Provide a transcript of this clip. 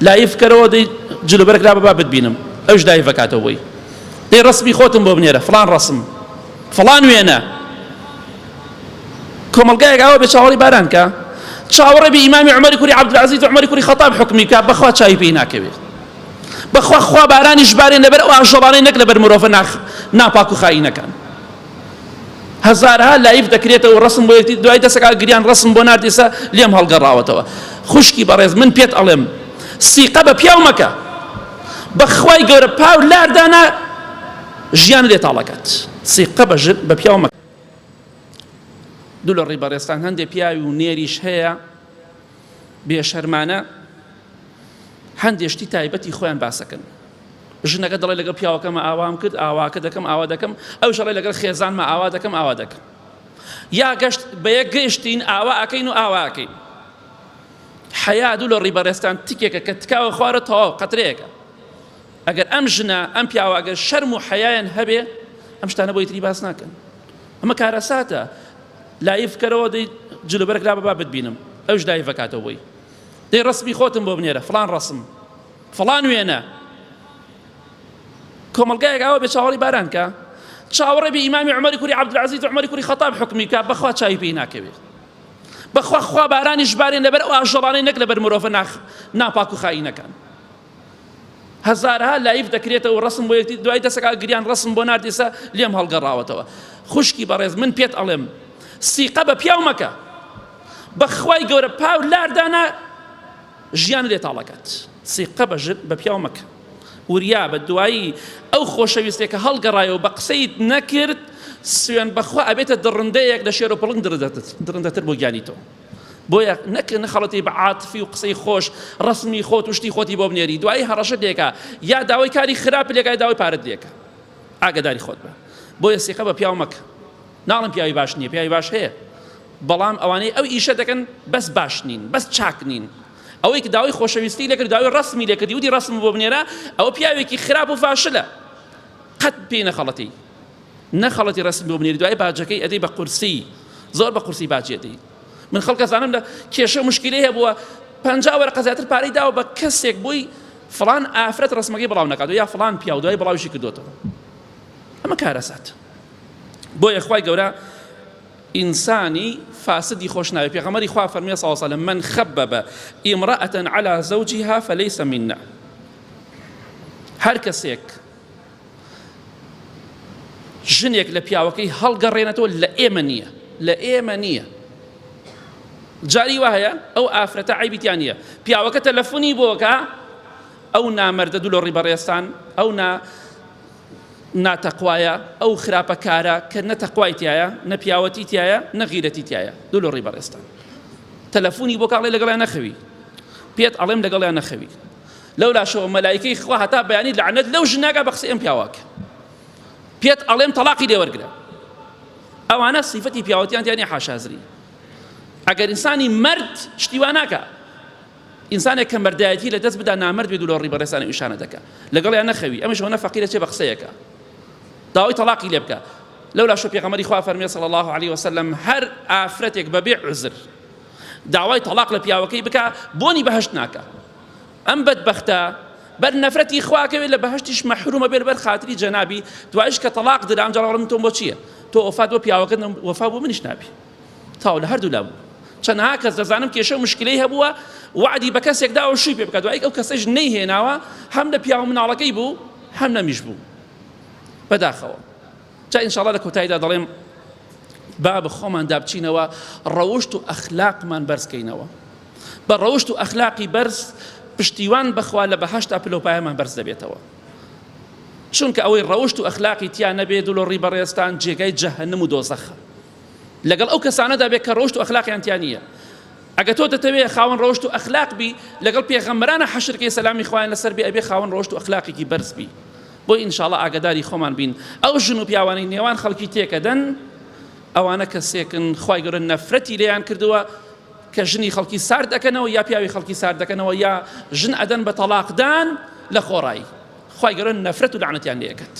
لایف کەرەوە دەی جلوبەرێک لا بەبا بتبینم ئەوش دایڤەکاتەوەی دەی ڕسمی خۆتم بۆ بنێرە فڵان ڕسم فڵان وێنە کۆمەڵگایەک ئاوە بێ چاوەڕی باران کە چاوەڕێ بە ئیمامی عومەری کوڕی عەبدولعەزیز و عومەری کوڕی خەتاب حکمی کە بەخوا چاوی پێی ناکەوێت بەخوا خوا بارانیش بارێن لەبەر ئەو ئاژەڵانەی نەک لەبەر مرۆڤە ناپاک و خائینەکان هەزارها لایف دەکرێتەوە ڕسم بۆ یەکتی دوای دەسەکە گریان ڕسم بۆ ناردێسە لێم هەڵگەڕاوەتەوە خوشکی بەڕێز من پێت ئەڵێم سیقە بە پیاو مەکە بەخوای گەورە پاو لاردانە ژیان لێتاڵەکەت سیقە بە پیاو مەکە دوو لە ڕێبەڕێستان هەندێک پیاوی و نێریش هەیە بێشەرمانە هەندێشتی تایبەتی خۆیان باسەکەن ژنەکە دەڵێ لەگەڵ پیاوەکەمە ئاوام کرد ئاواکە دەکەم ئاوا دەکەم ئەو شەڵێ لەگەڵ خێزانمە ئاوا دەکەم ئاوا دەکەم یا گەشت بە یەک گەشتین ئاوا ئەکەین و ئاوا ئەکەین حەیا دوو لە ڕێبەڕێستان تیکێکە کە تکاوە خوارە تەواو قەترەیەکە ئەگەر ئەم ژنە ئەم پیاوە ئەگەر شەرم و حەیایان هەبێ ئەم شتانە بۆ یەکتری باس ناکەن ئەمە کارەساتە لایف کەرەوە دەی جلوبەرێک لا بەبا بتبینم ئەوش دایڤەکاتەوەی دەی ڕسمی خۆتم بۆ بنێرە فڵان ڕسم فڵان وێنە کۆمەڵگایەک ئاوە بێ چاوەڕی باران کە چاوەڕێ بە ئیمامی عومەری کوڕی عەبدولعەزیز و عومەری کوڕی خەتاب حکمی کە بەخوا چاوی پێی ناکەوێت بەخوا خوا بارانیش بارێن لەبەر ئەو ئاژەڵانەی نەک لەبەر مرۆڤە ناپاک و خائینەکان هەزارها لایف دەکرێتەوە ڕسم بۆ یەکتی دوای دەسەکە گریان ڕسم بۆ ناردێسە لێم هەڵگەڕاوەتەوە خوشکی بەڕێز من پێت ئەڵێم سیقە بە پیاو مەکە بەخوای گەورە پاو لاردانە ژیان لێتاڵەکەت سیقە بە پیاو مەکە وریا بە دوایی ئەو خۆشەویستێکە هەڵگەڕایەوە بە قسەیت نەکرد سوێن بەخوا ئەبێتە دڕندەیەک لە شێر و پڵنگ درندەتر بۆ گیانی تۆ بۆیە نەخەڵەتی بە عاتفی و قسەی خۆش ڕسمی خۆت و شتی خۆتی بۆ بنێری دوایی هەڕەشت لێکە یا داوای کاری خراپ لێکە داوای پارەت لێکە ئاگاداری خۆت بە بۆیە سیقە بە پیاو مەکە ناڵم پیاوی باش نییە پیاوی باش هەیە بەڵام ئەوانەی ئەو ئیشە دەکەن بەس باش نین بەس چاک نین ئەوەی کە داوای خۆشەویستی لێکرد داوای ڕسمی لێکردی وتی ڕسم بۆ بنێرە ئەوە پیاوێکی خراپ و فاشلە قەت پێی نەخەڵەتی ڕسم بۆ بنێری دوای باجەکەی ئەدەی بە قورسی زۆر بە قورسی باجی ئەدەی من خەڵک ئەزانم لە کێشە مشکلەی هەبووە 50 وەرقە زیاتر پارەی داوە بە کەسێک بووی فڵان ئافرەت ڕسمەکەی بڵاو نەکاتەوە یا فڵان پیا و دوای بڵاویشی کردوتەوە ئەمە کارەسات بۆیە خوای گەورە ئینسانی فاسدی خۆش ناوێت پێغەمبەری خوا فەرموویە صلی الله علیه و سلم من خبب امرأة على زوجها فليس منا هەر کەسێک ژنێک لە پیاوەکەی هەڵگەڕێنێتەوە لە ئێمە نییە جاری وایە ئەو ئافرەتە عیبیتیان نییە پیاوەکە تەلەفۆنی بۆکە ئەو نامەردە دوو لە ڕێبەڕێستان ئەو ناتەقوایە ئەو خراپەکارە کە نەتەقوای تایە نەپیاوەتی تایە نەغیرەتی تایە دوو لە ڕێبەڕێستان تەلەفۆنی بۆ کاڵێ لەگەڵیان نەخەوی پێت ئەڵێم لەگەڵیان نەخەوی لەولا شەوە مەلایکەی خوا هەتا بەیانی لعنەت لەو ژناکە بە قسەی ئەم پیاواکە پێت ئەڵێم تەلاقی لێوەرگرە ئەوانە سیفەتی پیاوەتیان تیانی حاشازری ئەگەر ئینسانی مرد شتیوان ناکە ئینسانێک کە مەردایەتی لە دەست بدا نامرد بێ دوو لە ڕێبەڕێستانی ئیشانە دەکە لەگەڵیان نەخەوی ئەمەش هەنە فەقیرە چێ بە قسەیەکە داوای تەلاقی لێ بکە لەولا شو پێغەمبەری خوا فەرموویە صلی الله عليه وسلم هەر ئافرەتێک بەبێ عوزر داوای تەلاق لە پیاوەکەی بکە بۆنی بەهەشت ناکە ئەم بەدبەختە بەر نەفرەتی خواکەوێت لە بەهەشتیش مەحرومە بێت بەر خاتری جەنابی دوایش کە تەلاق دەدا ئەم جاڵەوە من تۆم بۆ چییە تۆ وەفات بۆ پیاوەکەت وەفا بۆ منیش نابی تاو لە هەردوو لا بوو چەندها کەس دەزانم کێشە و مشکلەی هەبووە وعدی بە کەسێک دا و شووی پێ بکات دوای ئەو کەسەش نەیهێناوە هەم لە پیاو مناڵەکەی بوو هەم نەمیش بوو بەداخەوە جا ئینشاءڵڵا لە کۆتاییدا دەڵێم با بە خۆمان دابچینەوە ڕەوشت و ئەخلاقمان بەرزکەینەوە بە ڕەوشت و ئەخلاقی بەرز پشتیوان بخوا لە بەهەشتا پلۆپایەمان بەرز دەبێتەوە چونکە ئەوەی ڕەوشت و ئەخلاقی تیا نەبێت و لە ڕێبەڕێستان جێگای جەهەنەم و دۆزەخە لەگەڵ ئەو کەسانەدا بێت کە ڕەوشت و ئەخلاقیان تیا نییە ئەگە تۆ دەتەوێت خاوەن ڕەوشت و ئەخلاق بی لەگەڵ پێغەمبەرانە حەشرکەی سەلامی خوایان لەسەر بێ ئەبێ خاوەن ڕەوشت و ئەخلاقێکی بەرز بی بۆ ئینشاءڵڵا ئاگاداری خۆمان بین ئەو ژن و پیاوانەی نێوان خەڵکی تێکەدەن ئەوانە کەسێکن خوای گەورە نەفرەتی لێیان کردووە کە ژنی خەڵکی سارد دەکەنەوە یا پیاوی خەڵکی سارد دەکەنەوە یا ژن ئەدەن بە تەلاقدان لە خۆڕایی خوای گەورە نەفرەت و لعنەتیان لێ ئەکات